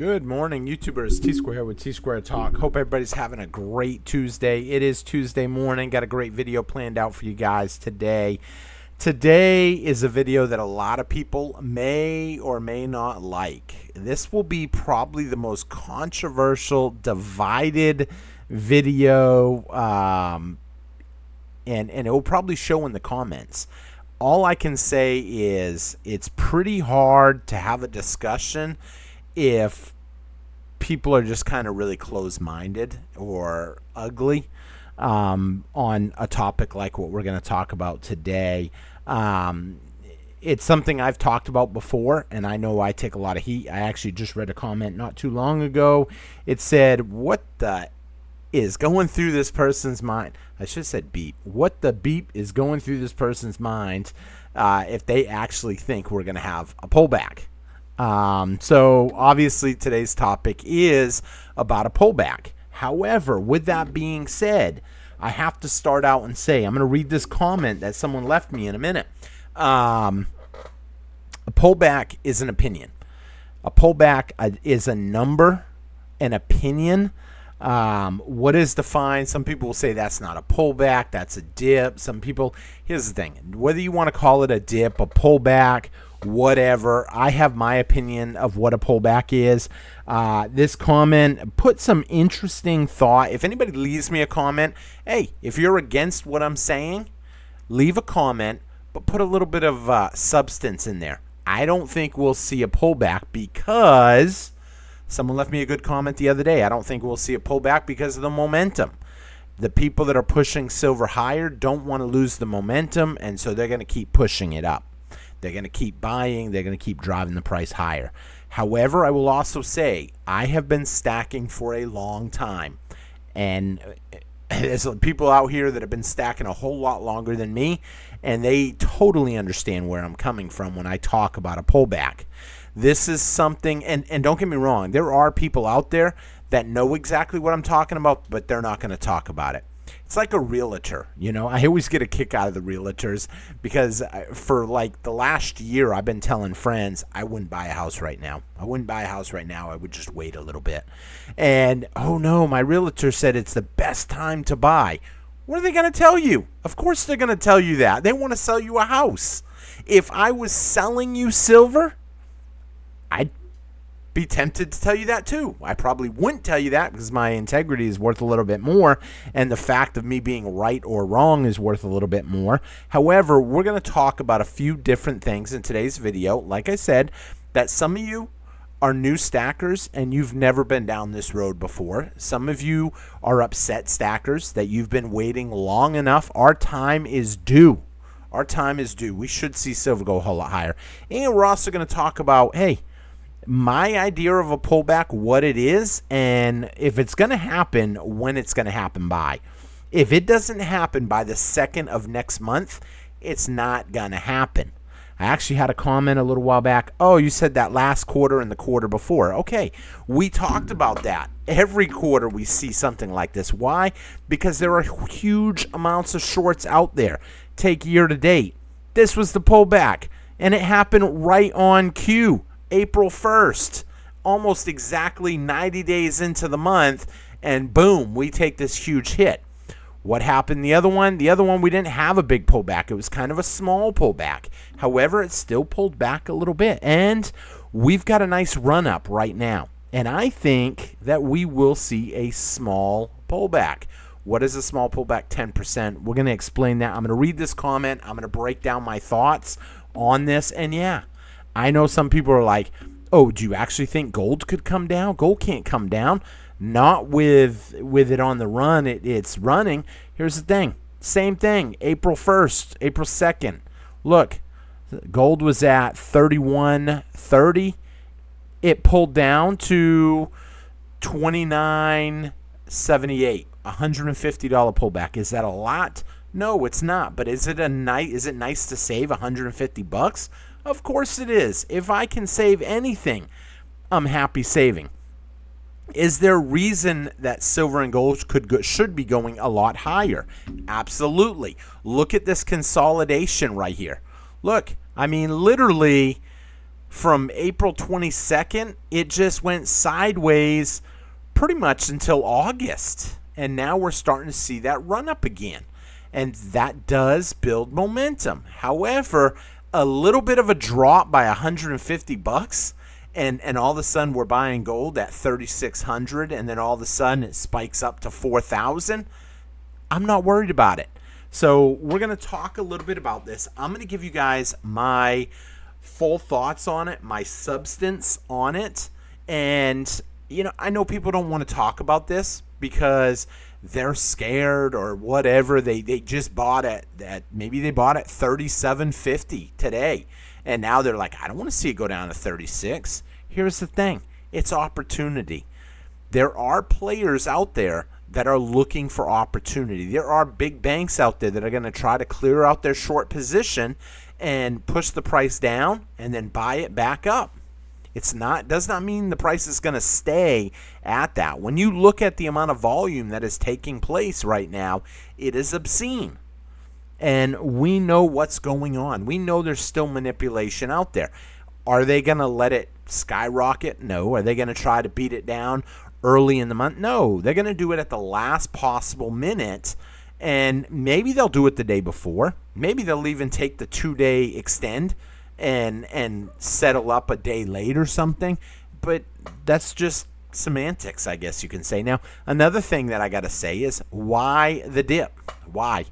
Good morning, YouTubers. T-Square here with T-Square Talk. Hope everybody's having a great Tuesday. It is Tuesday morning. Got a great video planned out for you guys today. Today is a video that a lot of people may or may not like. This will be probably the most controversial, divided video, and it will probably show in the comments. All I can say is it's pretty hard to have a discussion if people are just kind of really closed-minded or ugly on a topic like what we're going to talk about today. It's something I've talked about before, and I know I take a lot of heat. I actually just read a comment not too long ago. It said, what the is going through this person's mind? I should have said beep. What the beep is going through this person's mind if they actually think we're going to have a pullback? So obviously today's topic is about a pullback. However, with that being said, I have to start out and say, I'm going to read this comment that someone left me in a minute. A pullback is an opinion. A pullback is a number, an opinion. What is defined? Some people will say that's not a pullback, that's a dip. Some people, here's the thing, whether you want to call it a dip, a pullback, whatever, I have my opinion of what a pullback is. This comment put some interesting thought. If anybody leaves me a comment, hey, if you're against what I'm saying, leave a comment, but put a little bit of substance in there. I don't think we'll see a pullback because someone left me a good comment the other day. I don't think we'll see a pullback because of the momentum. The people that are pushing silver higher don't want to lose the momentum, and so they're going to keep pushing it up. They're going to keep buying. They're going to keep driving the price higher. However, I will also say I have been stacking for a long time. And there's people out here that have been stacking a whole lot longer than me, and they totally understand where I'm coming from when I talk about a pullback. This is something, and don't get me wrong, there are people out there that know exactly what I'm talking about, but they're not going to talk about it. It's like a realtor, you know. I always get a kick out of the realtors because for like the last year I've been telling friends I wouldn't buy a house right now. I wouldn't buy a house right now. I would just wait a little bit. And oh no, my realtor said it's the best time to buy. What are they going to tell you? Of course they're going to tell you that. They want to sell you a house. If I was selling you silver, I'd be tempted to tell you that too. I probably wouldn't tell you that because my integrity is worth a little bit more, and the fact of me being right or wrong is worth a little bit more. However, we're going to talk about a few different things in today's video. Like I said, that some of you are new stackers and you've never been down this road before. Some of you are upset stackers that you've been waiting long enough. Our time is due. Our time is due. We should see silver go a whole lot higher. And we're also going to talk about, hey, my idea of a pullback, what it is, and if it's going to happen, when it's going to happen by. If it doesn't happen by the 2nd of next month, it's not going to happen. I actually had a comment a little while back. Oh, you said that last quarter and the quarter before. Okay, we talked about that. Every quarter we see something like this. Why? Because there are huge amounts of shorts out there. Take year to date. This was the pullback, and it happened right on cue. April 1st, almost exactly 90 days into the month, and boom, we take this huge hit. What happened the other one? The other one, we didn't have a big pullback. It was kind of a small pullback. However, it still pulled back a little bit, and we've got a nice run up right now. And I think that we will see a small pullback. What is a small pullback? 10%. We're going to explain that. I'm going to read this comment. I'm going to break down my thoughts on this, and yeah, I know some people are like, oh, do you actually think gold could come down? Gold can't come down. Not with it on the run. It's running. Here's the thing. Same thing. April 1st, April 2nd. Look, gold was at 31.30. It pulled down to 29.78. $150 pullback. Is that a lot? No, it's not. But is it nice to save $150? Of course it is. If I can save anything, I'm happy saving. Is there reason that silver and gold should be going a lot higher? Absolutely. Look at this consolidation right here. Look, I mean, literally, from April 22nd, it just went sideways pretty much until August. And now we're starting to see that run up again. And that does build momentum. However, a little bit of a drop by $150 and all of a sudden we're buying gold at 3,600 and then all of a sudden it spikes up to 4,000. I'm not worried about it. So we're going to talk a little bit about this. I'm going to give you guys my full thoughts on it, my substance on it. And, I know people don't want to talk about this because they're scared or whatever. They just bought it at maybe they bought at 37.50 today. And now they're like, I don't want to see it go down to 36. Here's the thing. It's opportunity. There are players out there that are looking for opportunity. There are big banks out there that are going to try to clear out their short position and push the price down and then buy it back up. Does not mean the price is going to stay at that. When you look at the amount of volume that is taking place right now, it is obscene. And we know what's going on. We know there's still manipulation out there. Are they going to let it skyrocket? No. Are they going to try to beat it down early in the month? No. They're going to do it at the last possible minute. And maybe they'll do it the day before. Maybe they'll even take the 2-day extend and settle up a day late or something. But that's just semantics, I guess you can say. Now, another thing that I got to say is, why the dip? Why?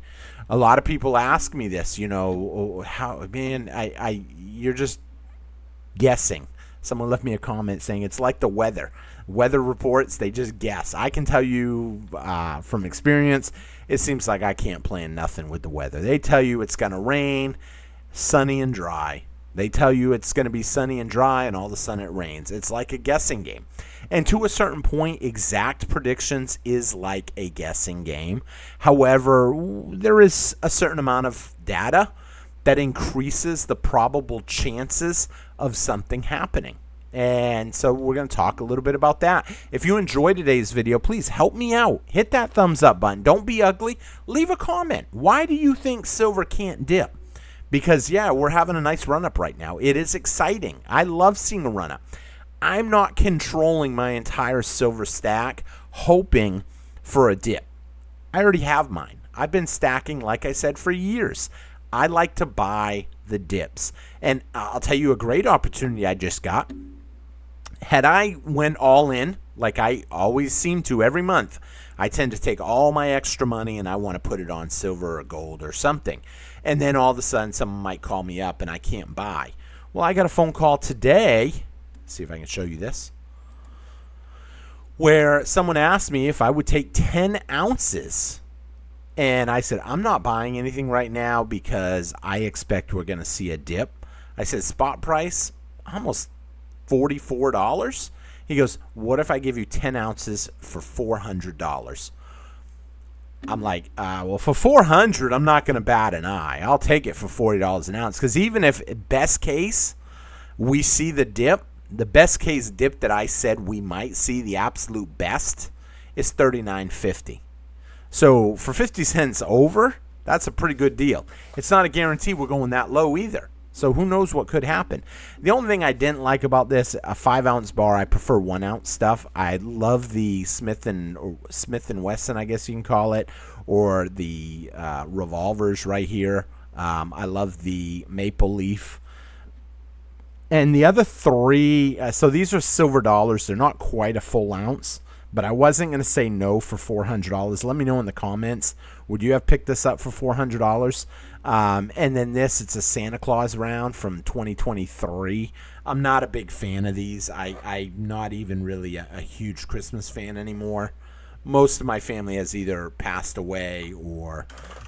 A lot of people ask me this, how, man, you're just guessing. Someone left me a comment saying it's like the weather. Weather reports, they just guess. I can tell you from experience, it seems like I can't plan nothing with the weather. They tell you it's going to rain, sunny and dry. They tell you it's going to be sunny and dry, and all of a sudden it rains. It's like a guessing game. And to a certain point, exact predictions is like a guessing game. However, there is a certain amount of data that increases the probable chances of something happening. And so we're going to talk a little bit about that. If you enjoyed today's video, please help me out. Hit that thumbs up button. Don't be ugly. Leave a comment. Why do you think silver can't dip? Because, yeah, we're having a nice run-up right now. It is exciting. I love seeing a run-up. I'm not controlling my entire silver stack hoping for a dip. I already have mine. I've been stacking, like I said, for years. I like to buy the dips. And I'll tell you a great opportunity I just got. Had I went all in, like I always seem to every month, I tend to take all my extra money and I want to put it on silver or gold or something. And then all of a sudden someone might call me up and I can't buy. Well, I got a phone call today. Let's see if I can show you this. Where someone asked me if I would take 10 ounces. And I said, I'm not buying anything right now because I expect we're going to see a dip. I said, spot price, almost $44. He goes, what if I give you 10 ounces for $400? I'm like, well, for $400, I'm not going to bat an eye. I'll take it for $40 an ounce. Because even if best case, we see the dip, the best case dip that I said we might see, the absolute best, is $39.50. So for 50 cents over, that's a pretty good deal. It's not a guarantee we're going that low either. So who knows what could happen. The only thing I didn't like about this, a 5-ounce bar, I prefer 1-ounce stuff. I love the Smith and Wesson, I guess you can call it, or the revolvers right here. I love the Maple Leaf. And the other three, so these are silver dollars. They're not quite a full ounce. But I wasn't going to say no for $400. Let me know in the comments. Would you have picked this up for $400? And then this, it's a Santa Claus round from 2023. I'm not a big fan of these. I'm not even really a huge Christmas fan anymore. Most of my family has either passed away or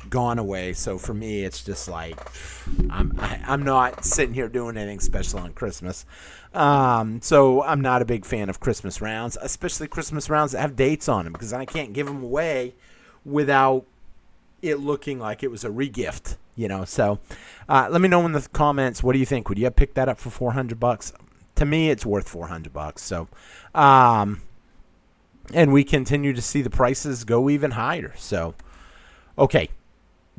gone away. So for me, it's just like I'm not sitting here doing anything special on Christmas. So I'm not a big fan of Christmas rounds, especially Christmas rounds that have dates on them, because I can't give them away without it looking like it was a regift, So let me know in the comments, what do you think? Would you have picked that up for $400? To me, it's worth $400. So, and we continue to see the prices go even higher. So, okay.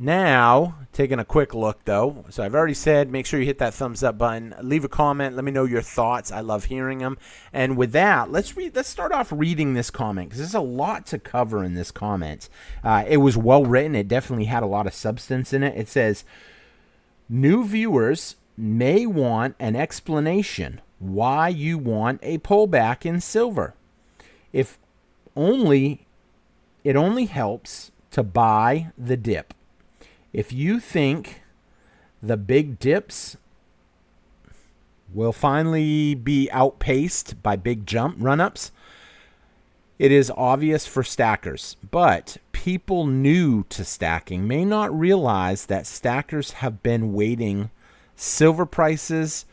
Now, taking a quick look though. So I've already said, make sure you hit that thumbs up button. Leave a comment. Let me know your thoughts. I love hearing them. And with that, let's start off reading this comment because there's a lot to cover in this comment. It was well written. It definitely had a lot of substance in it. It says, new viewers may want an explanation why you want a pullback in silver. If only it only helps to buy the dip. If you think the big dips will finally be outpaced by big jump run-ups, it is obvious for stackers. But people new to stacking may not realize that stackers have been waiting. Silver prices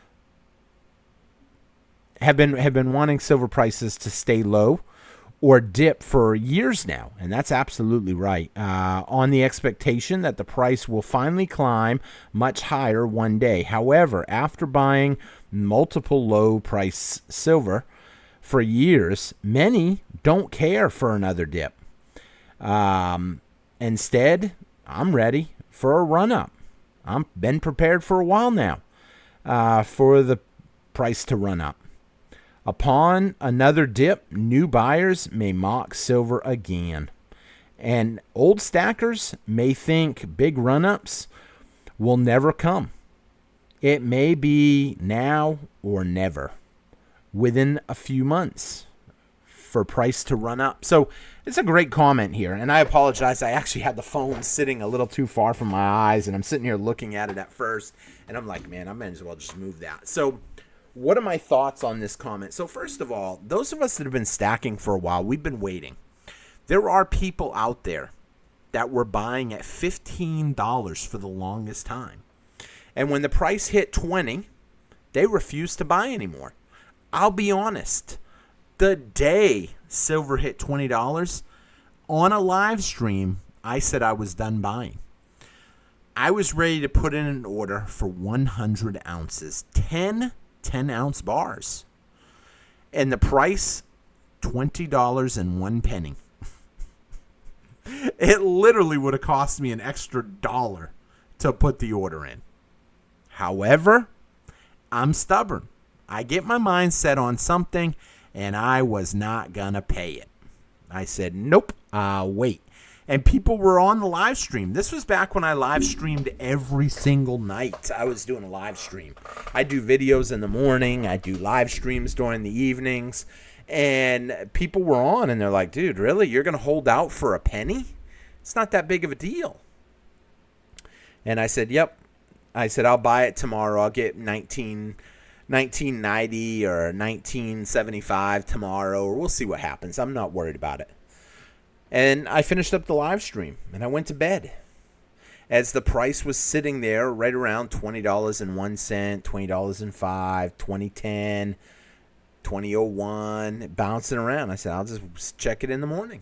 have been wanting silver prices to stay low or dip for years now, and that's absolutely right, on the expectation that the price will finally climb much higher one day. However, after buying multiple low-price silver for years, many don't care for another dip. Instead, I'm ready for a run-up. I've been prepared for a while now for the price to run up. Upon another dip, new buyers may mock silver again. And old stackers may think big run-ups will never come. It may be now or never, within a few months, for price to run up. So it's a great comment here. And I apologize. I actually had the phone sitting a little too far from my eyes, and I'm sitting here looking at it at first. And I'm like, man, I might as well just move that. So what are my thoughts on this comment? So first of all, those of us that have been stacking for a while, we've been waiting. There are people out there that were buying at $15 for the longest time. And when the price hit 20, they refused to buy anymore. I'll be honest. The day silver hit $20 on a live stream, I said I was done buying. I was ready to put in an order for 100 ounces, 10-ounce bars. And the price, $20.01. It literally would have cost me an extra $1 to put the order in. However, I'm stubborn. I get my mind set on something, and I was not going to pay it. I said, nope, I'll wait. And people were on the live stream. This was back when I live streamed every single night. I was doing a live stream. I do videos in the morning. I do live streams during the evenings. And people were on, and they're like, dude, really? You're going to hold out for a penny? It's not that big of a deal. And I said, yep. I said, I'll buy it tomorrow. I'll get 1990 or 1975 tomorrow, or we'll see what happens. I'm not worried about it. And I finished up the live stream, and I went to bed. As the price was sitting there right around $20.01, $20.05, $20.10, $20.01, bouncing around. I said, I'll just check it in the morning.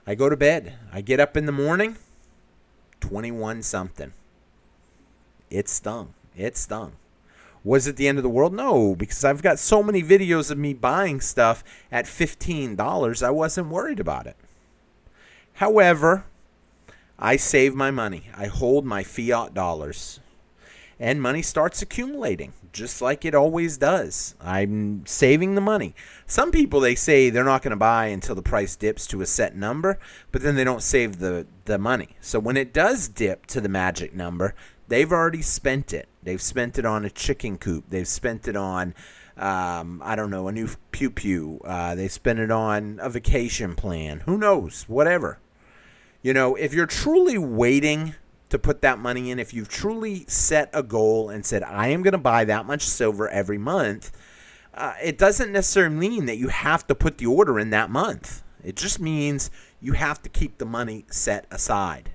I go to bed. I get up in the morning, 21 something. It stung. It stung. Was it the end of the world? No, because I've got so many videos of me buying stuff at $15, I wasn't worried about it. However, I save my money. I hold my fiat dollars. And money starts accumulating, just like it always does. I'm saving the money. Some people, they say they're not going to buy until the price dips to a set number, but then they don't save the money. So when it does dip to the magic number, they've already spent it. They've spent it on a chicken coop. They've spent it on, I don't know, a new pew-pew. They spent it on a vacation plan. Who knows? Whatever. You know, if you're truly waiting to put that money in, if you've truly set a goal and said, I am going to buy that much silver every month, it doesn't necessarily mean that you have to put the order in that month. It just means you have to keep the money set aside.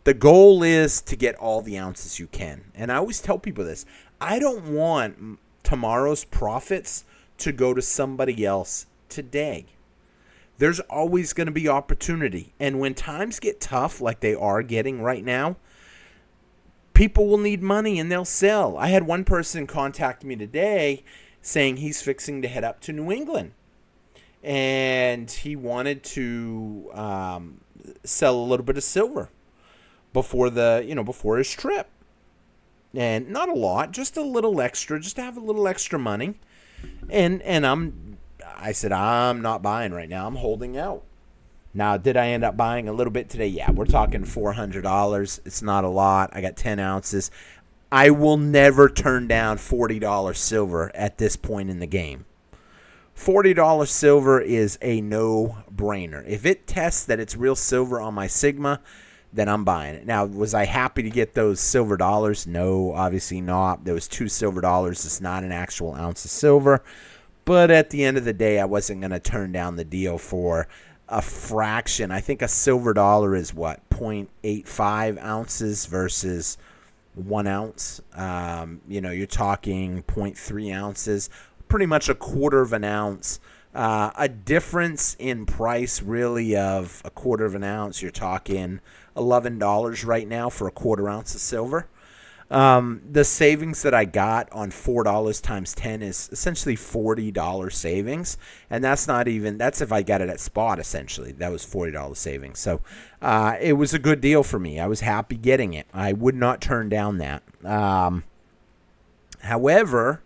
The goal is to get all the ounces you can. And I always tell people this. I don't want tomorrow's profits to go to somebody else today. There's always going to be opportunity. And when times get tough like they are getting right now, people will need money and they'll sell. I had one person contact me today saying he's fixing to head up to New England. And he wanted to sell a little bit of silver. before before his trip. And not a lot, just a little extra, just to have a little extra money. And I said, I'm not buying right now. I'm holding out. Now, did I end up buying a little bit today? Yeah, we're talking $400. It's not a lot. I got 10 ounces. I will never turn down $40 silver at this point in the game. $40 silver is a no-brainer. If it tests that it's real silver on my Sigma, then I'm buying it. Now, was I happy to get those silver dollars? No, obviously not. There was 2 silver dollars. It's not an actual ounce of silver. But at the end of the day, I wasn't going to turn down the deal for a fraction. I think a silver dollar is what, 0.85 ounces versus 1 ounce. You're talking 0.3 ounces, pretty much a quarter of an ounce. A difference in price really of a quarter of an ounce. You're talking $11 right now for a quarter ounce of silver. The savings that I got on $4 times 10 is essentially $40 savings. And that's if I got it at spot, essentially. That was $40 savings. So it was a good deal for me. I was happy getting it. I would not turn down that. However,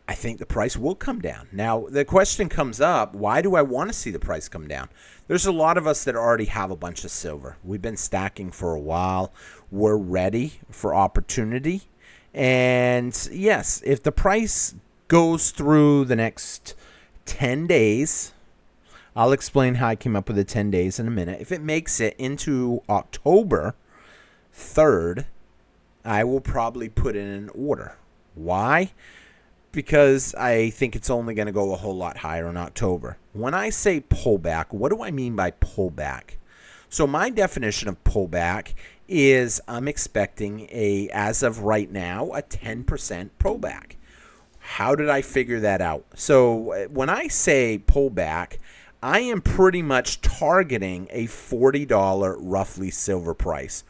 I think the price will come down. Now, the question comes up, why do I want to see the price come down? There's a lot of us that already have a bunch of silver. We've been stacking for a while. We're ready for opportunity. And yes, if the price goes through the next 10 days, I'll explain how I came up with the 10 days in a minute. If it makes it into October 3rd, I will probably put in an order. Why? Because I think it's only going to go a whole lot higher in October. When I say pullback, what do I mean by pullback? So my definition of pullback is I'm expecting as of right now, a 10% pullback. How did I figure that out? So when I say pullback, I am pretty much targeting a $40 roughly silver price,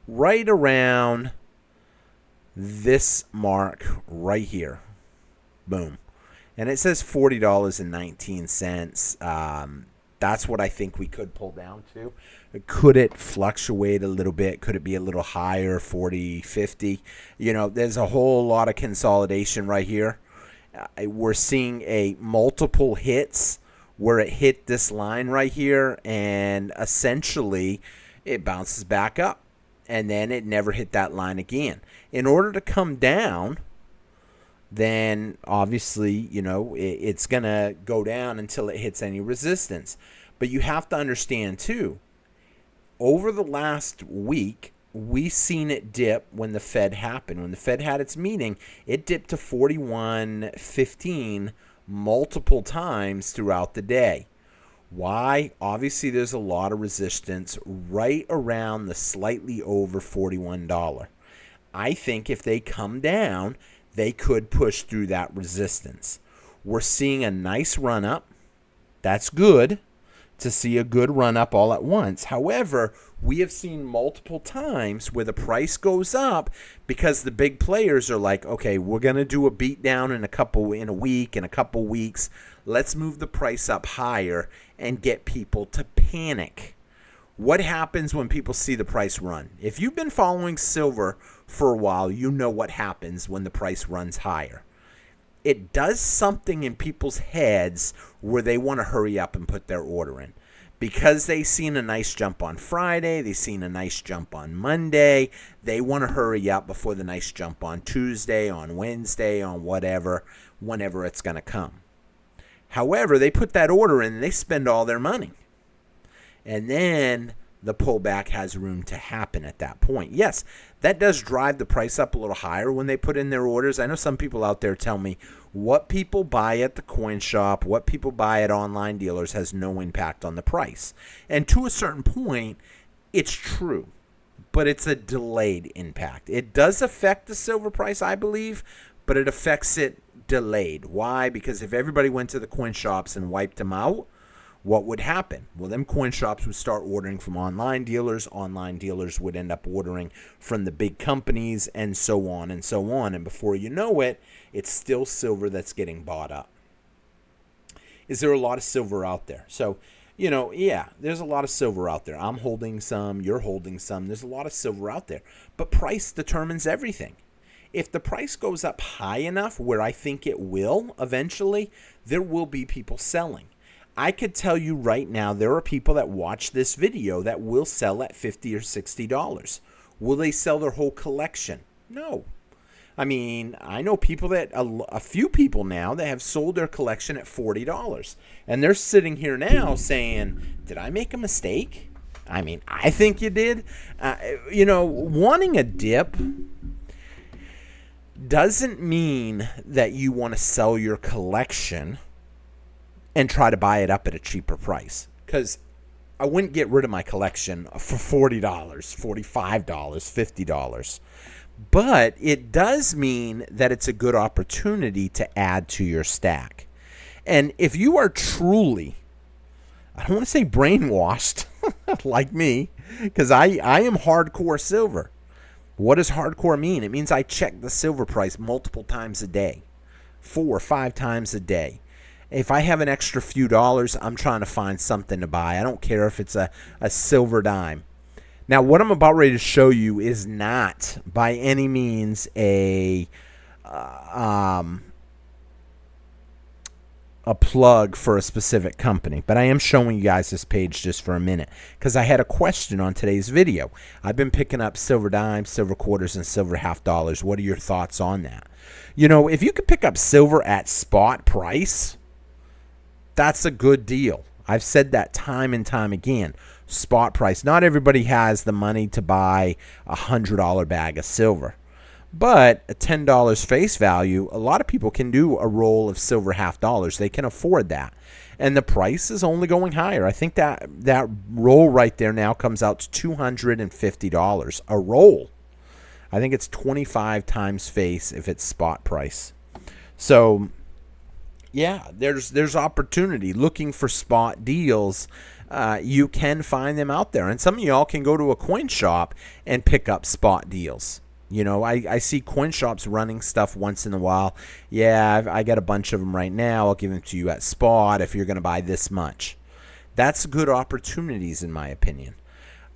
right around this mark right here. Boom. And it says $40.19. That's what I think we could pull down to. Could it fluctuate a little bit? Could it be a little higher, 40, 50? There's a whole lot of consolidation right here. We're seeing multiple hits where it hit this line right here, and essentially it bounces back up. And then it never hit that line again. In order to come down, then obviously, it's going to go down until it hits any resistance. But you have to understand, too, over the last week, we've seen it dip when the Fed happened. When the Fed had its meeting, it dipped to 41.15 multiple times throughout the day. Why? Obviously, there's a lot of resistance right around the slightly over $41. I think if they come down, they could push through that resistance. We're seeing a nice run up. That's good to see a good run up all at once. However, we have seen multiple times where the price goes up because the big players are like, okay, we're going to do a beat down in a week, in a couple weeks. Let's move the price up higher and get people to panic. What happens when people see the price run? If you've been following silver for a while, you know what happens when the price runs higher. It does something in people's heads where they want to hurry up and put their order in. Because they've seen a nice jump on Friday, they've seen a nice jump on Monday, they want to hurry up before the nice jump on Tuesday, on Wednesday, on whatever, whenever it's going to come. However, they put that order in and they spend all their money. And then the pullback has room to happen at that point. Yes, that does drive the price up a little higher when they put in their orders. I know some people out there tell me what people buy at the coin shop, what people buy at online dealers has no impact on the price. And to a certain point, it's true, but it's a delayed impact. It does affect the silver price, I believe, but it affects it delayed. Why? Because if everybody went to the coin shops and wiped them out, what would happen? Well, them coin shops would start ordering from online dealers. Online dealers would end up ordering from the big companies and so on and so on. And before you know it, it's still silver that's getting bought up. Is there a lot of silver out there? So Yeah, there's a lot of silver out there. I'm holding some, you're holding some. There's a lot of silver out there. But price determines everything. If the price goes up high enough, where I think it will eventually, there will be people selling. I could tell you right now, there are people that watch this video that will sell at $50 or $60. Will they sell their whole collection? No. I mean, I know people a few people now that have sold their collection at $40. And they're sitting here now saying, did I make a mistake? I mean, I think you did. Wanting a dip doesn't mean that you want to sell your collection and try to buy it up at a cheaper price. Because I wouldn't get rid of my collection for $40, $45, $50. But it does mean that it's a good opportunity to add to your stack. And if you are truly, I don't want to say brainwashed like me, because I am hardcore silver. What does hardcore mean? It means I check the silver price multiple times a day, 4 or 5 times a day. If I have an extra few dollars, I'm trying to find something to buy. I don't care if it's a silver dime. Now, what I'm about ready to show you is not by any means a plug for a specific company, but I am showing you guys this page just for a minute because I had a question on today's video. I've been picking up silver dimes, silver quarters, and silver half dollars. What are your thoughts on that? If you could pick up silver at spot price, that's a good deal. I've said that time and time again. Spot price. Not everybody has the money to buy a $100 bag of silver. But at $10 face value, a lot of people can do a roll of silver half dollars. They can afford that. And the price is only going higher. I think that roll right there now comes out to $250 a roll. I think it's 25 times face if it's spot price. So, yeah, there's opportunity. Looking for spot deals, you can find them out there. And some of y'all can go to a coin shop and pick up spot deals. I see coin shops running stuff once in a while. Yeah, I got a bunch of them right now. I'll give them to you at spot if you're going to buy this much. That's good opportunities in my opinion.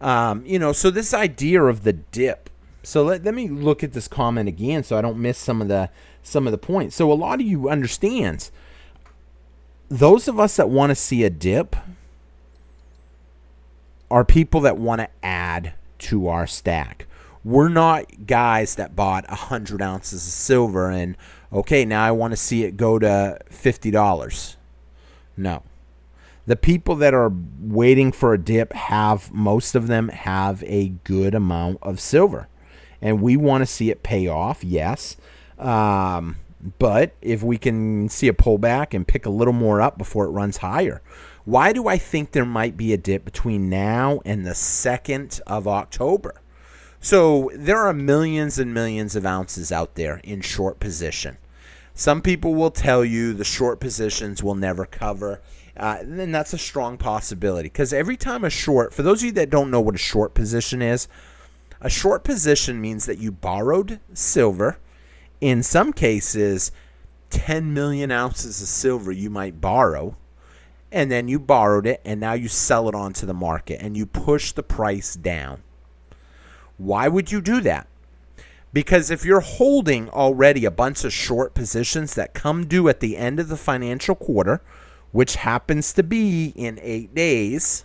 So this idea of the dip. So let me look at this comment again so I don't miss some of the points. So a lot of you understands. Those of us that want to see a dip are people that want to add to our stack. We're not guys that bought 100 ounces of silver and, okay, now I want to see it go to $50. No. The people that are waiting for a dip most of them have a good amount of silver. And we want to see it pay off, yes. But if we can see a pullback and pick a little more up before it runs higher. Why do I think there might be a dip between now and the 2nd of October? So there are millions and millions of ounces out there in short position. Some people will tell you the short positions will never cover. And that's a strong possibility because every time a short, for those of you that don't know what a short position is, a short position means that you borrowed silver. In some cases, 10 million ounces of silver you might borrow, and then you borrowed it, and now you sell it onto the market, and you push the price down. Why would you do that? Because if you're holding already a bunch of short positions that come due at the end of the financial quarter, which happens to be in 8 days,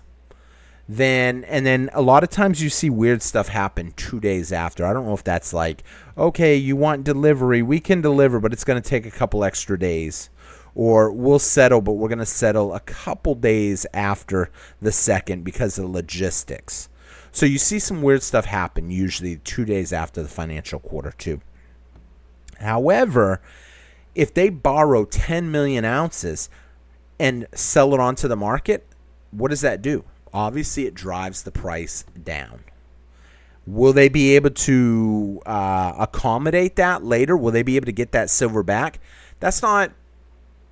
then a lot of times you see weird stuff happen 2 days after. I don't know if that's like, okay, you want delivery, we can deliver, but it's going to take a couple extra days. Or we'll settle, but we're going to settle a couple days after the 2nd because of logistics. So you see some weird stuff happen usually 2 days after the financial quarter too. However, if they borrow 10 million ounces and sell it onto the market, what does that do? Obviously, it drives the price down. Will they be able to accommodate that later? Will they be able to get that silver back? That's not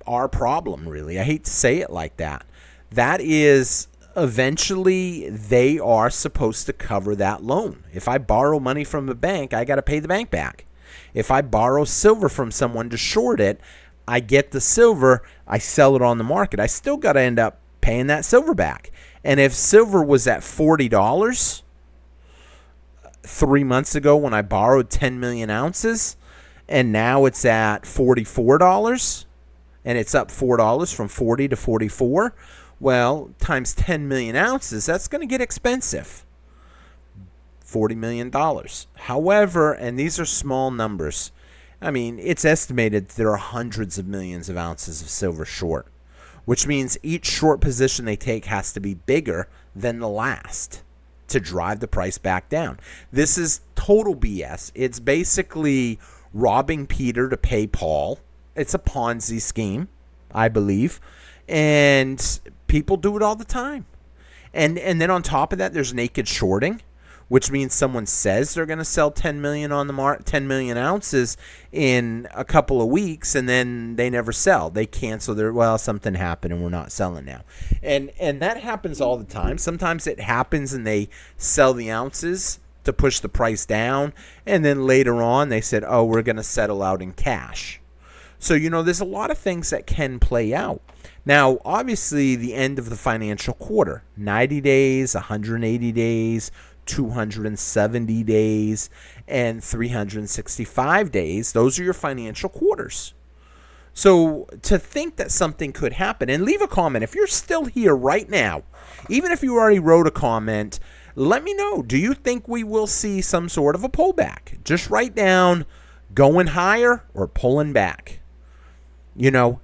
our problem, really. I hate to say it like that. That is, eventually, they are supposed to cover that loan. If I borrow money from the bank, I got to pay the bank back. If I borrow silver from someone to short it, I get the silver, I sell it on the market. I still got to end up paying that silver back. And if silver was at $40 3 months ago when I borrowed 10 million ounces, and now it's at $44, and it's up $4 from 40 to 44, well, times 10 million ounces, that's going to get expensive. $40 million. However, and these are small numbers, I mean, it's estimated there are hundreds of millions of ounces of silver short, which means each short position they take has to be bigger than the last to drive the price back down. This is total BS. It's basically robbing Peter to pay Paul. It's a Ponzi scheme, I believe. And people do it all the time. And then on top of that, there's naked shorting, which means someone says they're going to sell 10 million on the 10 million ounces in a couple of weeks, and then they never sell. They cancel their, well, something happened and we're not selling now. And that happens all the time. Sometimes it happens and they sell the ounces to push the price down, and then later on they said, oh, we're going to settle out in cash. So, there's a lot of things that can play out. Now, obviously, the end of the financial quarter, 90 days, 180 days, 270 days, and 365 days, those are your financial quarters. So to think that something could happen, and leave a comment. If you're still here right now, even if you already wrote a comment, let me know. Do you think we will see some sort of a pullback? Just write down going higher or pulling back.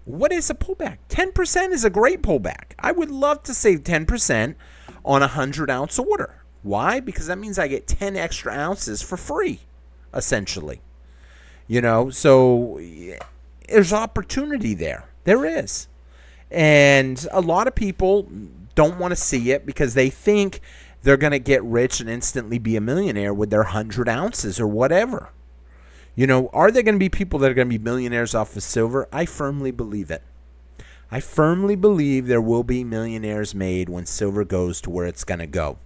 What is a pullback? 10% is a great pullback. I would love to save 10% on a 100-ounce order. Why? Because that means I get 10 extra ounces for free, essentially. So there's opportunity there. There is. And a lot of people don't want to see it because they think they're going to get rich and instantly be a millionaire with their 100 ounces or whatever. Are there going to be people that are going to be millionaires off of silver? I firmly believe it. I firmly believe there will be millionaires made when silver goes to where it's going to go.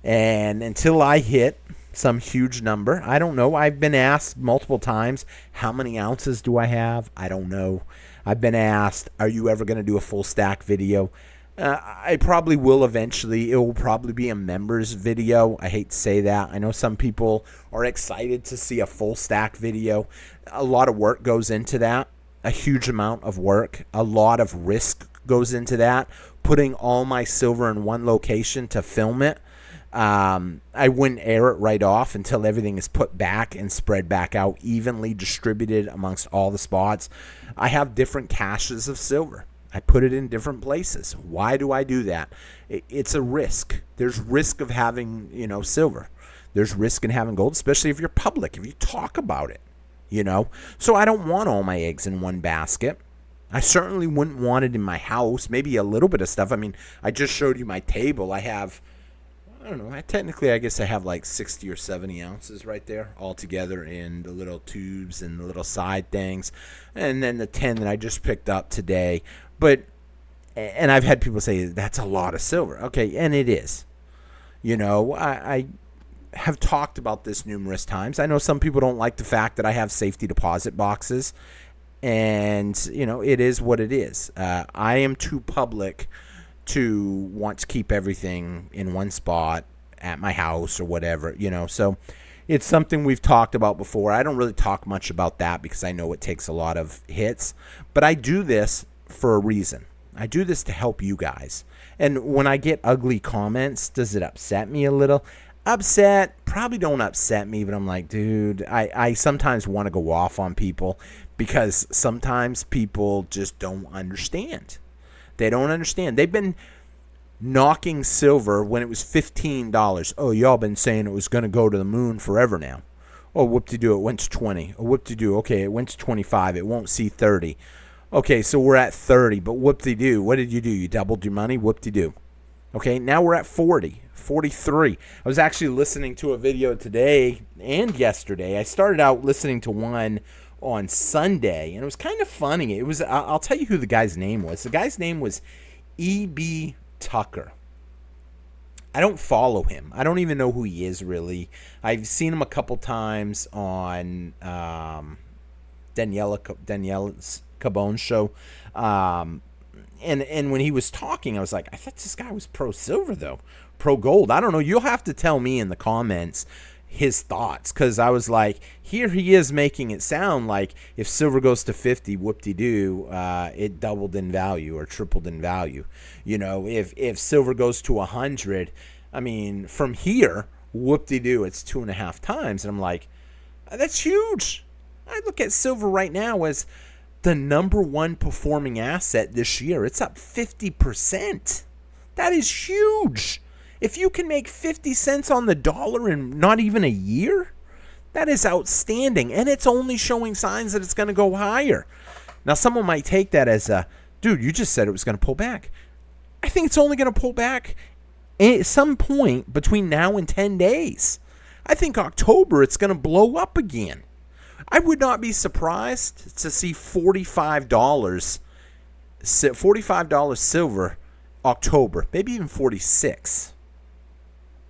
And until I hit some huge number, I don't know. I've been asked multiple times, how many ounces do I have? I don't know. I've been asked, are you ever going to do a full stack video? I probably will eventually. It will probably be a members video. I hate to say that. I know some people are excited to see a full stack video. A lot of work goes into that. A huge amount of work. A lot of risk goes into that. Putting all my silver in one location to film it. I wouldn't air it right off until everything is put back and spread back out, evenly distributed amongst all the spots. I have different caches of silver. I put it in different places. Why do I do that? It's a risk. There's risk of having, silver. There's risk in having gold, especially if you're public, if you talk about it, So I don't want all my eggs in one basket. I certainly wouldn't want it in my house. Maybe a little bit of stuff. I mean, I just showed you my table. I have, I don't know, I guess I have like 60 or 70 ounces right there all together in the little tubes and the little side things. And then the 10 that I just picked up today. And I've had people say, that's a lot of silver. Okay, and it is. I have talked about this numerous times. I know some people don't like the fact that I have safety deposit boxes. And, it is what it is. I am too public to want to keep everything in one spot at my house or whatever, So it's something we've talked about before. I don't really talk much about that because I know it takes a lot of hits. But I do this for a reason. I do this to help you guys. And when I get ugly comments, does it upset me a little? Upset, probably don't upset me, but I'm like, dude, I sometimes want to go off on people because sometimes people just don't understand. They don't understand. They've been knocking silver when it was $15. Oh, y'all been saying it was going to go to the moon forever now. Oh, whoop-de-doo, it went to 20. Oh, whoop-de-doo, okay, it went to 25. It won't see 30. Okay, so we're at 30, but whoop-de-doo. What did you do? You doubled your money? Whoop-de-doo. Okay, now we're at 40, 43. I was actually listening to a video today and yesterday. I started out listening to one on Sunday, and it was kind of funny. It was, I'll tell you who the guy's name was. The guy's name was E.B. Tucker. I don't follow him. I don't even know who he is, really. I've seen him a couple times on Daniela's Cabon's show. and when he was talking, I was like, I thought this guy was pro silver though, pro gold. I don't know. You'll have to tell me in the comments his thoughts, because I was like, here he is making it sound like if silver goes to 50, whoop-de-doo, it doubled in value or tripled in value. You know, if silver goes to 100, I mean, from here, whoop-de-doo, it's 2.5 times. And I'm like, that's huge. I look at silver right now as the number one performing asset this year. It's up 50%. That is huge. If you can make 50 cents on the dollar in not even a year, that is outstanding. And it's only showing signs that it's going to go higher. Now, someone might take that as a, dude, you just said it was going to pull back. I think it's only going to pull back at some point between now and 10 days. I think October it's going to blow up again. I would not be surprised to see $45 silver October, maybe even 46.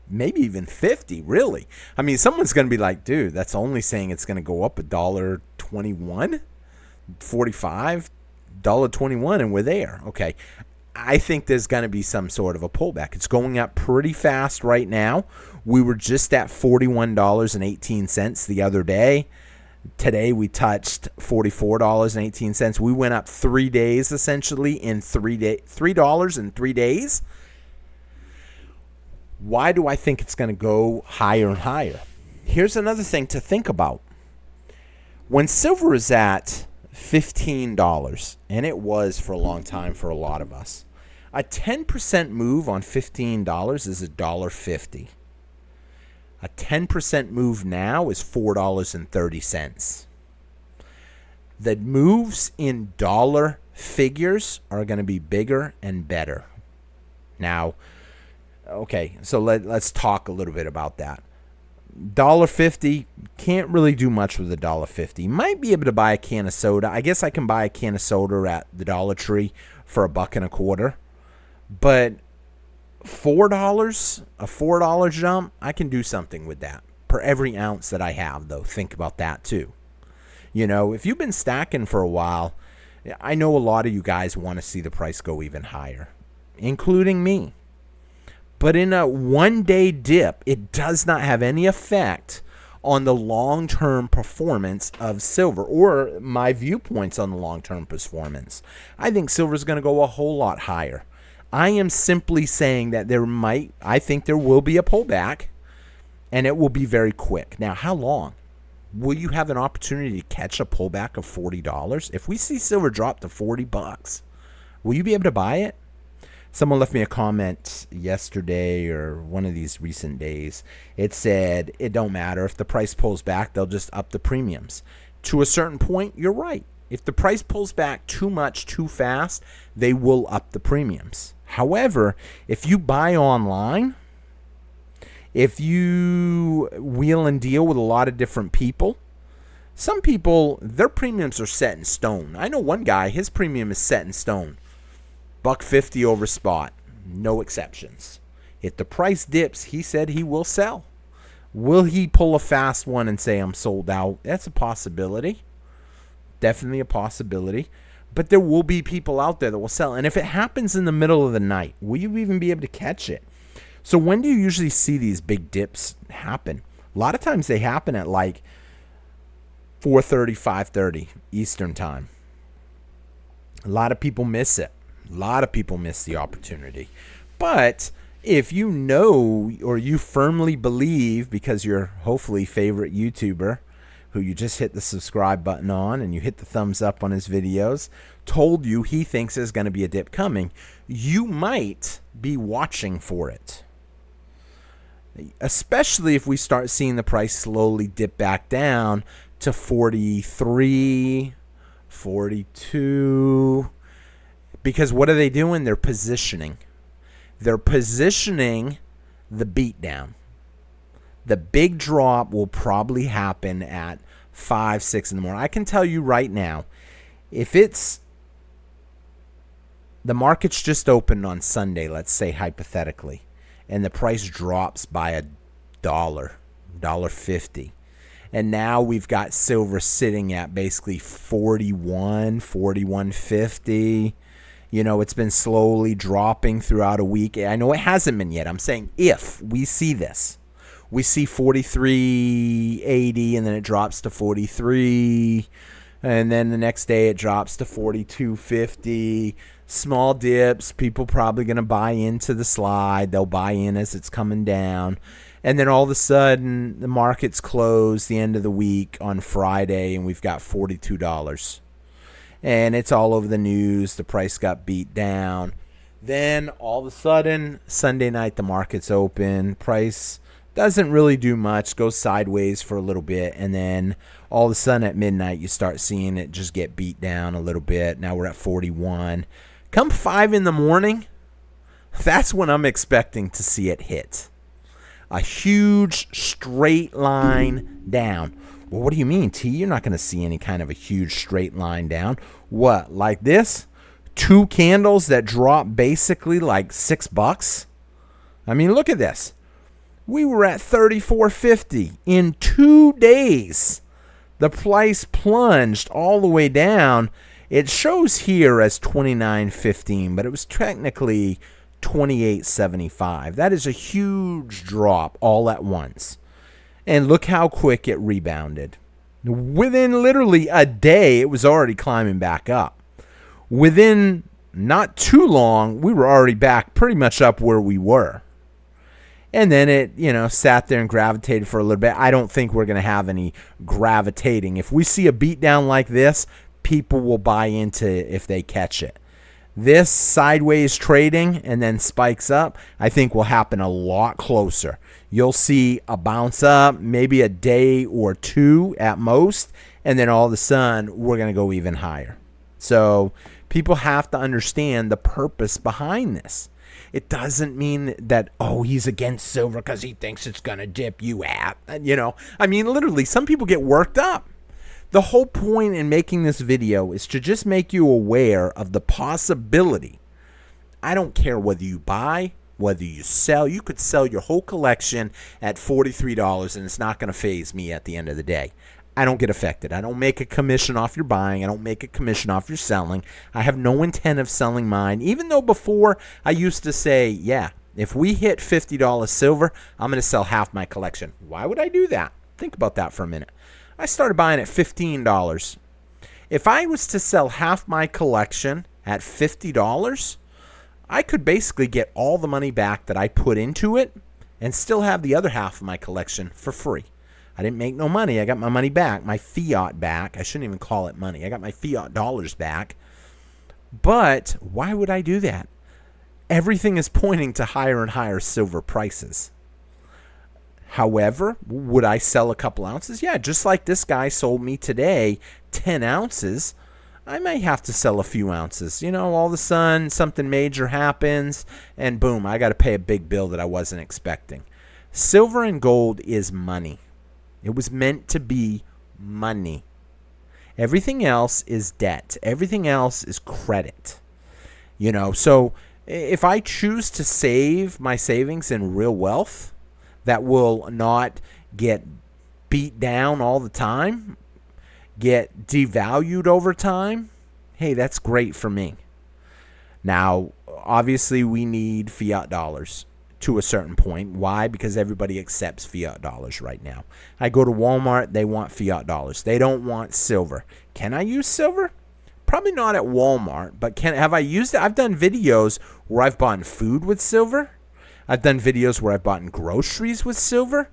Maybe even 50, really. I mean, someone's going to be like, dude, that's only saying it's going to go up $1.21, 45, $1.21, and we're there. Okay. I think there's going to be some sort of a pullback. It's going up pretty fast right now. We were just at $41.18 the other day. Today we touched $44.18. We went up 3 days essentially in $3 in 3 days. Why do I think it's going to go higher and higher? Here's another thing to think about. When silver is at $15, and it was for a long time for a lot of us, a 10% move on $15 is $1.50. A 10% move now is $4.30. The moves in dollar figures are going to be bigger and better. Now, okay, so let's talk a little bit about that. $1.50, can't really do much with $1.50. Might be able to buy a can of soda. I guess I can buy a can of soda at the Dollar Tree for $1.25. But $4, a $4 jump, I can do something with that per every ounce that I have, though. Think about that too. You know, if you've been stacking for a while, I know a lot of you guys want to see the price go even higher, including me. But in a one-day dip, it does not have any effect on the long-term performance of silver or my viewpoints on the long-term performance. I think silver is going to go a whole lot higher. I am simply saying that I think there will be a pullback, and it will be very quick. Now, how long? Will you have an opportunity to catch a pullback of $40? If we see silver drop to $40, will you be able to buy it? Someone left me a comment yesterday or one of these recent days. It said, it don't matter. If the price pulls back, they'll just up the premiums. To a certain point, you're right. If the price pulls back too much, too fast, they will up the premiums. However, if you buy online, if you wheel and deal with a lot of different people, some people, their premiums are set in stone. I know one guy, his premium is set in stone. $1.50 over spot. No exceptions. If the price dips, he said he will sell. Will he pull a fast one and say I'm sold out? That's a possibility. Definitely a possibility. But there will be people out there that will sell. And if it happens in the middle of the night, will you even be able to catch it? So when do you usually see these big dips happen? A lot of times they happen at like 4:30, 5:30 Eastern time. A lot of people miss it. A lot of people miss the opportunity. But if you know or you firmly believe, because your hopefully favorite YouTuber who you just hit the subscribe button on and you hit the thumbs up on his videos, told you he thinks there's going to be a dip coming, you might be watching for it. Especially if we start seeing the price slowly dip back down to 43, 42. Because what are they doing? They're positioning. They're positioning the beatdown. The big drop will probably happen at 5, 6 in the morning. I can tell you right now, if it's the market's just opened on Sunday, let's say hypothetically, and the price drops by $1.50, and now we've got silver sitting at basically 41, 41.50. It's been slowly dropping throughout a week. I know it hasn't been yet. I'm saying if we see this, we see 43.80 and then it drops to 43, and then the next day it drops to 42.50. Small dips. People probably going to buy into the slide. They'll buy in as it's coming down. And then all of a sudden, the market's closed the end of the week on Friday, and we've got $42. And it's all over the news. The price got beat down. Then all of a sudden, Sunday night, the market's open. Price doesn't really do much, goes sideways for a little bit, and then all of a sudden at midnight, you start seeing it just get beat down a little bit. Now we're at 41. Come 5 in the morning, that's when I'm expecting to see it hit. A huge straight line down. Well, what do you mean, T? You're not going to see any kind of a huge straight line down. What, like this? 2 candles that drop basically like $6? I mean, look at this. We were at 34.50 in 2 days. The price plunged all the way down. It shows here as 29.15, but it was technically 28.75. That is a huge drop all at once. And look how quick it rebounded. Within literally a day, it was already climbing back up. Within not too long, we were already back pretty much up where we were. And then it, sat there and gravitated for a little bit. I don't think we're going to have any gravitating. If we see a beatdown like this, people will buy into it if they catch it. This sideways trading and then spikes up, I think will happen a lot closer. You'll see a bounce up, maybe a day or two at most, and then all of a sudden, we're going to go even higher. So people have to understand the purpose behind this. It doesn't mean that, he's against silver because he thinks it's going to dip you at. Literally, some people get worked up. The whole point in making this video is to just make you aware of the possibility. I don't care whether you buy, whether you sell. You could sell your whole collection at $43 and it's not going to faze me at the end of the day. I don't get affected. I don't make a commission off your buying. I don't make a commission off your selling. I have no intent of selling mine, even though before I used to say, yeah, if we hit $50 silver, I'm going to sell half my collection. Why would I do that? Think about that for a minute. I started buying at $15. If I was to sell half my collection at $50, I could basically get all the money back that I put into it and still have the other half of my collection for free. I didn't make no money. I got my money back, my fiat back. I shouldn't even call it money. I got my fiat dollars back. But why would I do that? Everything is pointing to higher and higher silver prices. However, would I sell a couple ounces? Yeah, just like this guy sold me today 10 ounces. I may have to sell a few ounces. All of a sudden something major happens and boom, I got to pay a big bill that I wasn't expecting. Silver and gold is money. It was meant to be money. Everything else is debt. Everything else is credit. So if I choose to save my savings in real wealth that will not get beat down all the time, get devalued over time, hey, that's great for me. Now, obviously, we need fiat dollars to a certain point. Why? Because everybody accepts fiat dollars right now. I go to Walmart, they want fiat dollars. They don't want silver. Can I use silver? Probably not at Walmart, but have I used it? I've done videos where I've bought food with silver. I've done videos where I've bought groceries with silver.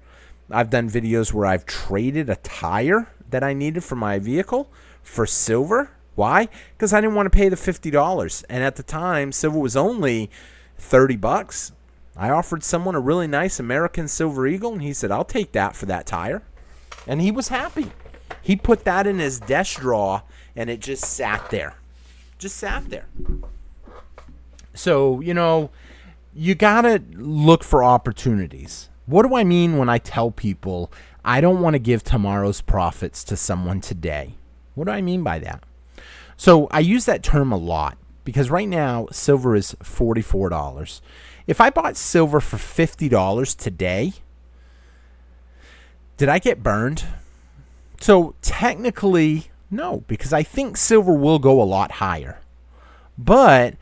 I've done videos where I've traded a tire that I needed for my vehicle for silver. Why? Because I didn't want to pay the $50. And at the time, silver was only $30. I offered someone a really nice American Silver Eagle, and he said, I'll take that for that tire. And he was happy. He put that in his desk drawer, and it just sat there. Just sat there. So, you got to look for opportunities. What do I mean when I tell people I don't want to give tomorrow's profits to someone today? What do I mean by that? So I use that term a lot because right now silver is $44. If I bought silver for $50 today, did I get burned? So technically, no, because I think silver will go a lot higher. But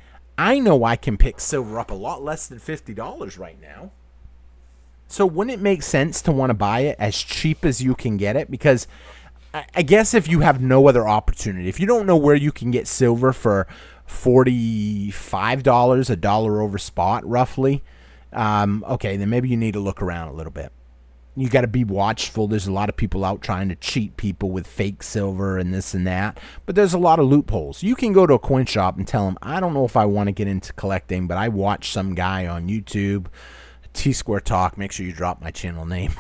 I know I can pick silver up a lot less than $50 right now. So wouldn't it make sense to want to buy it as cheap as you can get it? Because I guess if you have no other opportunity, if you don't know where you can get silver for $45, a dollar over spot roughly, okay, then maybe you need to look around a little bit. You got to be watchful. There's a lot of people out trying to cheat people with fake silver and this and that. But there's a lot of loopholes. You can go to a coin shop and tell them, I don't know if I want to get into collecting, but I watched some guy on YouTube, T-Square Talk. Make sure you drop my channel name.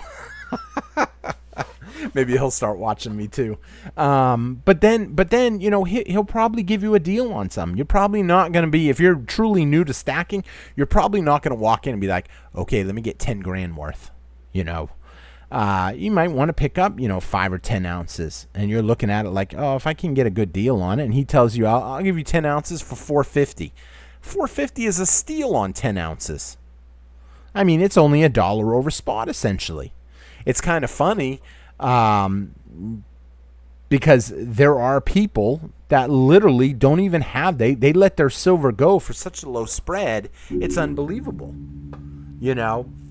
Maybe he'll start watching me too. But then, you know, he'll probably give you a deal on some. You're probably not going to be, if you're truly new to stacking, you're probably not going to walk in and be like, okay, let me get 10 grand worth, you know. You might want to pick up, 5 or 10 ounces, and you're looking at it like, oh, if I can get a good deal on it, and he tells you, I'll give you 10 ounces for $4.50. $4.50 is a steal on 10 ounces. I mean, it's only a dollar over spot, essentially. It's kind of funny because there are people that literally don't even have, they let their silver go for such a low spread, it's unbelievable,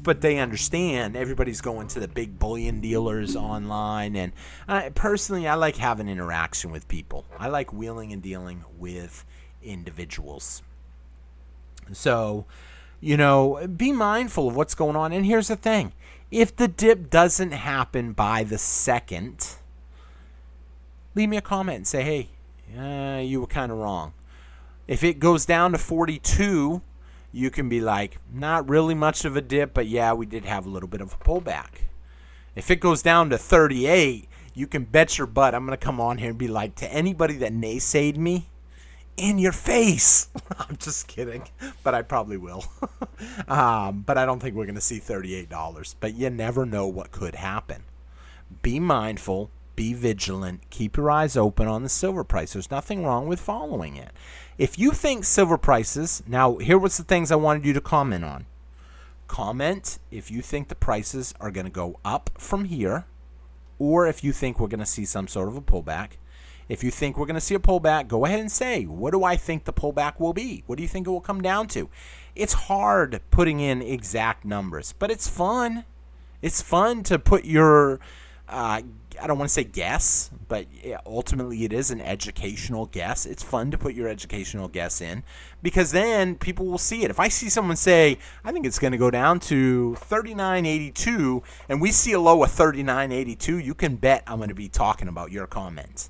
But they understand everybody's going to the big bullion dealers online. And personally, I like having interaction with people. I like wheeling and dealing with individuals. So, be mindful of what's going on. And here's the thing. If the dip doesn't happen by the second, leave me a comment and say, hey, you were kind of wrong. If it goes down to 42, you can be like, not really much of a dip, but yeah, we did have a little bit of a pullback. If it goes down to 38, you can bet your butt I'm going to come on here and be like, to anybody that naysayed me, in your face. I'm just kidding, but I probably will. But I don't think we're going to see $38. But you never know what could happen. Be mindful. Be vigilant. Keep your eyes open on the silver price. There's nothing wrong with following it. If you think silver prices, now here was the things I wanted you to comment on. Comment if you think the prices are going to go up from here, or if you think we're going to see some sort of a pullback. If you think we're going to see a pullback, go ahead and say, what do I think the pullback will be? What do you think it will come down to? It's hard putting in exact numbers, but it's fun. It's fun to put your I don't want to say guess, but ultimately it is an educational guess. It's fun to put your educational guess in because then people will see it. If I see someone say, I think it's going to go down to 39.82 and we see a low of 39.82, you can bet I'm going to be talking about your comment.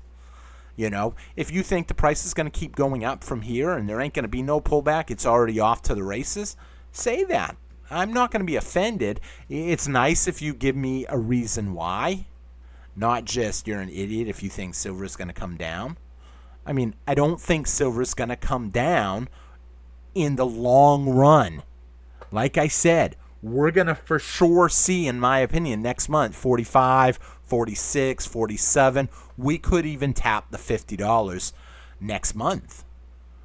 If you think the price is going to keep going up from here and there ain't going to be no pullback, it's already off to the races, say that. I'm not going to be offended. It's nice if you give me a reason why. Not just you're an idiot if you think silver is going to come down. I mean, I don't think silver is going to come down in the long run. Like I said, we're going to for sure see, in my opinion, next month, 45, 46, 47. We could even tap the $50 next month.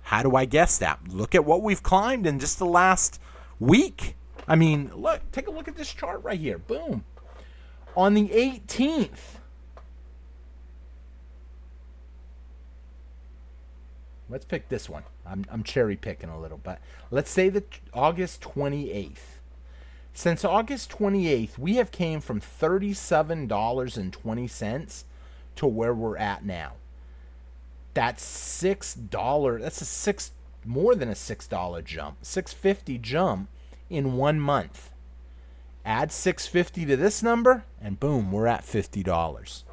How do I guess that? Look at what we've climbed in just the last week. I mean, look, take a look at this chart right here. Boom. On the 18th, let's pick this one. I'm cherry picking a little, but let's say that August 28th. Since August 28th, we have came from $37.20 to where we're at now. That's $6. That's more than a $6 jump. $6.50 jump in 1 month. Add $6.50 to this number, and boom, we're at $50.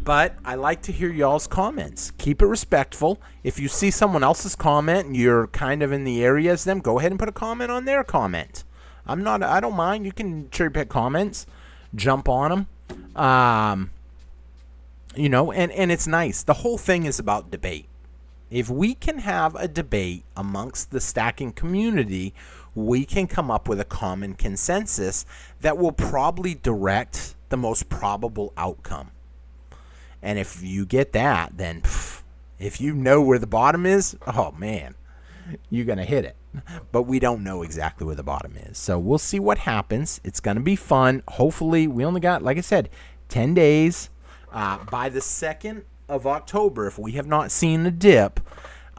But I like to hear y'all's comments. Keep it respectful. If you see someone else's comment and you're kind of in the area as them, go ahead and put a comment on their comment. I don't mind. You can cherry pick comments, jump on them. And it's nice. The whole thing is about debate. If we can have a debate amongst the stacking community, we can come up with a common consensus that will probably direct the most probable outcome. And if you get that, then if you know where the bottom is, oh man, you're going to hit it. But we don't know exactly where the bottom is. So we'll see what happens. It's going to be fun. Hopefully, we only got, like I said, 10 days. By the 2nd of October, if we have not seen a dip,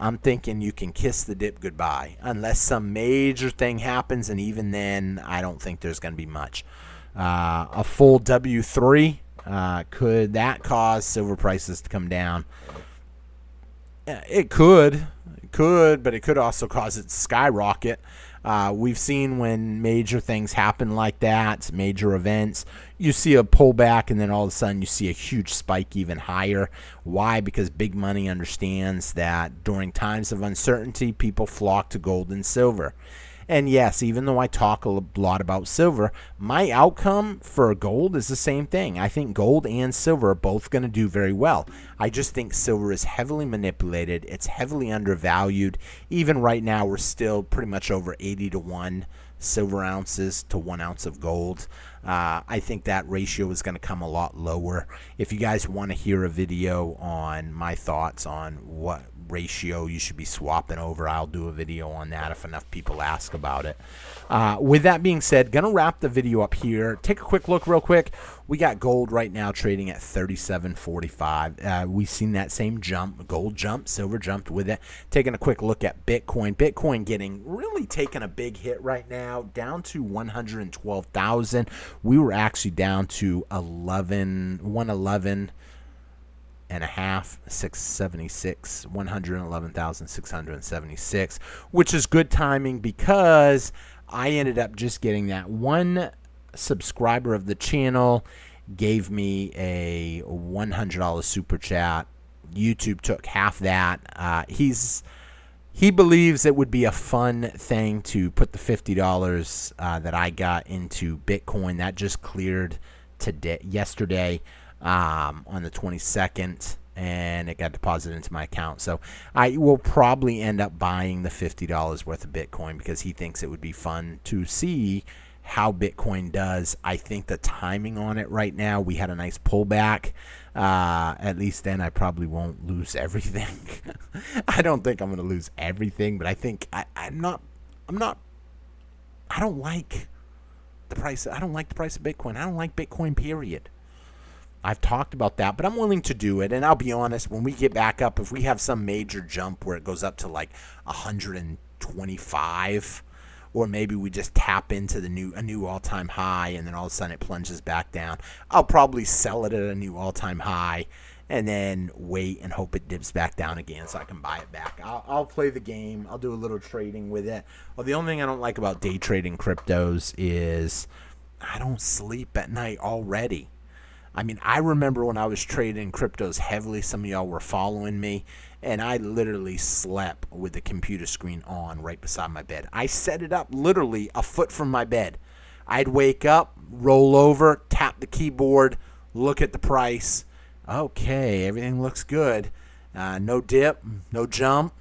I'm thinking you can kiss the dip goodbye unless some major thing happens, and even then, I don't think there's going to be much. A full W3, could that cause silver prices to come down? It could, but it could also cause it to skyrocket. We've seen when major things happen like that, major events, you see a pullback and then all of a sudden you see a huge spike even higher. Why? Because big money understands that during times of uncertainty, people flock to gold and silver. And yes, even though I talk a lot about silver, my outcome for gold is the same thing. I think gold and silver are both going to do very well. I just think silver is heavily manipulated. It's heavily undervalued. Even right now, we're still pretty much over 80 to 1 silver ounces to 1 ounce of gold. I think that ratio is going to come a lot lower. If you guys want to hear a video on my thoughts on what ratio you should be swapping over, I'll do a video on that if enough people ask about it. With that being said, gonna wrap the video up here. Take a quick look real quick. We got gold right now trading at 37.45. We've seen that same jump. Gold jumped, silver jumped with it. Taking a quick look at Bitcoin. Bitcoin really taking a big hit right now, down to 112,000. We were actually down to 111 and a half, 676, 111,676, which is good timing because I ended up just getting that one subscriber of the channel gave me a $100 super chat. YouTube took half that. He believes it would be a fun thing to put the $50 that I got into Bitcoin. That just cleared yesterday. On the 22nd, and it got deposited into my account. So I will probably end up buying the $50 worth of Bitcoin because he thinks it would be fun to see how Bitcoin does. I think the timing on it right now, we had a nice pullback. At least then I probably won't lose everything. I don't think I'm going to lose everything, but I think I don't like the price. I don't like the price of Bitcoin. I don't like Bitcoin, period. I've talked about that, but I'm willing to do it. And I'll be honest, when we get back up, if we have some major jump where it goes up to like 125, or maybe we just tap into a new all-time high and then all of a sudden it plunges back down, I'll probably sell it at a new all-time high and then wait and hope it dips back down again so I can buy it back. I'll play the game. I'll do a little trading with it. Well, the only thing I don't like about day trading cryptos is I don't sleep at night already. I mean, I remember when I was trading cryptos heavily, some of y'all were following me, and I literally slept with the computer screen on right beside my bed. I set it up literally a foot from my bed. I'd wake up, roll over, tap the keyboard, look at the price. Okay, everything looks good. No dip, no jump.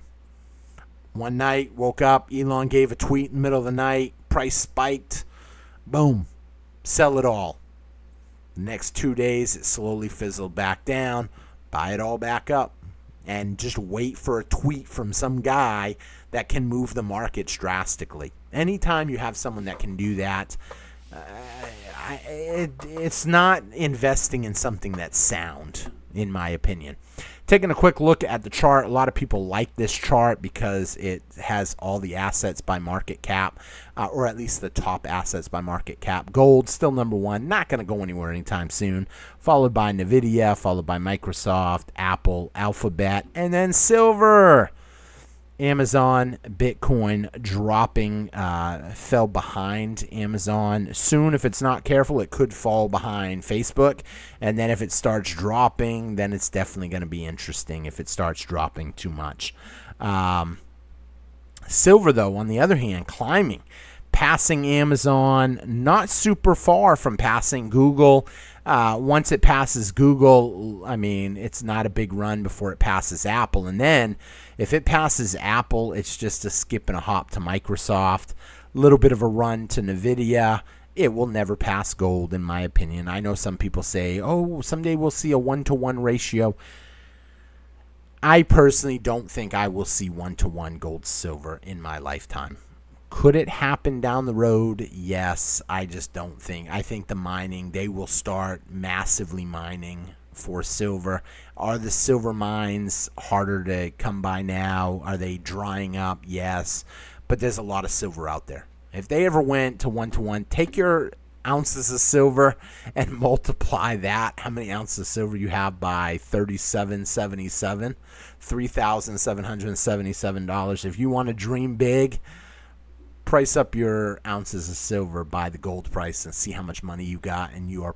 One night, woke up, Elon gave a tweet in the middle of the night, price spiked. Boom, sell it all. Next 2 days, it slowly fizzled back down. Buy it all back up. And just wait for a tweet from some guy that can move the markets drastically. Anytime you have someone that can do that, it's not investing in something that's sound, in my opinion. Taking a quick look at the chart, a lot of people like this chart because it has all the assets by market cap, or at least the top assets by market cap. Gold, still number one, not going to go anywhere anytime soon, followed by Nvidia, followed by Microsoft, Apple, Alphabet, and then silver. Amazon, Bitcoin dropping, fell behind Amazon. Soon, if it's not careful, it could fall behind Facebook. And then if it starts dropping, then it's definitely going to be interesting if it starts dropping too much. Silver, though, on the other hand, climbing, passing Amazon, not super far from passing Google. Once it passes Google, I mean, it's not a big run before it passes Apple. And then if it passes Apple, it's just a skip and a hop to Microsoft, a little bit of a run to Nvidia. It will never pass gold, in my opinion. I know some people say, oh, someday we'll see a 1-to-1 ratio. I personally don't think I will see 1-to-1 gold silver in my lifetime. Could it happen down the road? Yes. I just don't think. I think the mining, they will start massively mining for silver. Are the silver mines harder to come by now? Are they drying up? Yes. But there's a lot of silver out there. If they ever went to 1-to-1, take your ounces of silver and multiply that, how many ounces of silver you have, by 37.77, $3,777. If you want to dream big, price up your ounces of silver by the gold price and see how much money you got, and you'll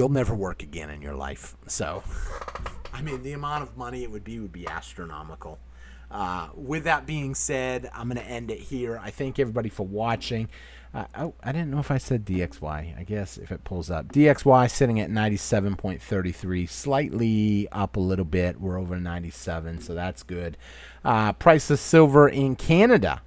never work again in your life. So, I mean, the amount of money it would be astronomical. With that being said, I'm going to end it here. I thank everybody for watching. I didn't know if I said DXY. I guess if it pulls up. DXY sitting at 97.33, slightly up a little bit. We're over 97, so that's good. Price of silver in Canada,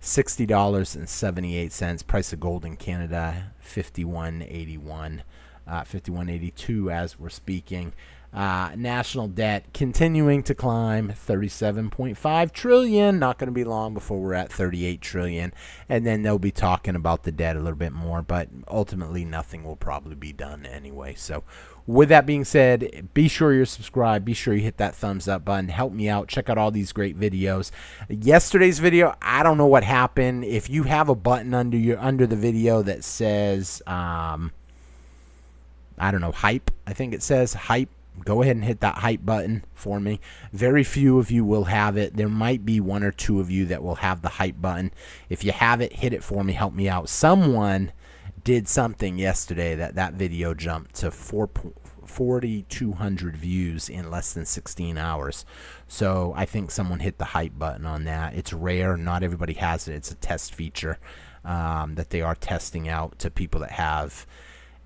$60.78. Price of gold in Canada, $51.81, $51.82 as we're speaking. National debt continuing to climb, 37.5 trillion. Not going to be long before we're at 38 trillion, and then they'll be talking about the debt a little bit more, but ultimately nothing will probably be done anyway. So with that being said, be sure you're subscribed, be sure you hit that thumbs up button, help me out, check out all these great videos. Yesterday's video, I don't know what happened. If you have a button under the video that says I don't know, hype, I think it says hype, go ahead and hit that hype button for me. Very few of you will have it. There might be 1 or 2 of you that will have the hype button. If you have it, hit it for me. Help me out. Someone did something yesterday that video jumped to 4,200 views in less than 16 hours. So I think someone hit the hype button on that. It's rare. Not everybody has it. It's a test feature that they are testing out to people that have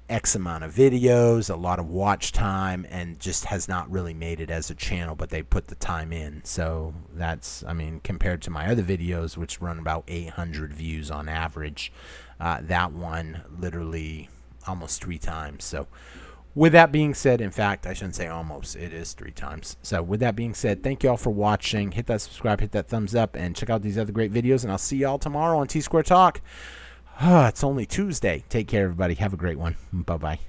X amount of videos, a lot of watch time, and just has not really made it as a channel, but they put the time in. So that's, I mean, compared to my other videos, which run about 800 views on average, that one literally almost 3 times. So with that being said, in fact, I shouldn't say almost, it is 3 times. So with that being said, thank you all for watching. Hit that subscribe, hit that thumbs up, and check out these other great videos, and I'll see y'all tomorrow on T-Square Talk. It's only Tuesday. Take care, everybody. Have a great one. Bye-bye.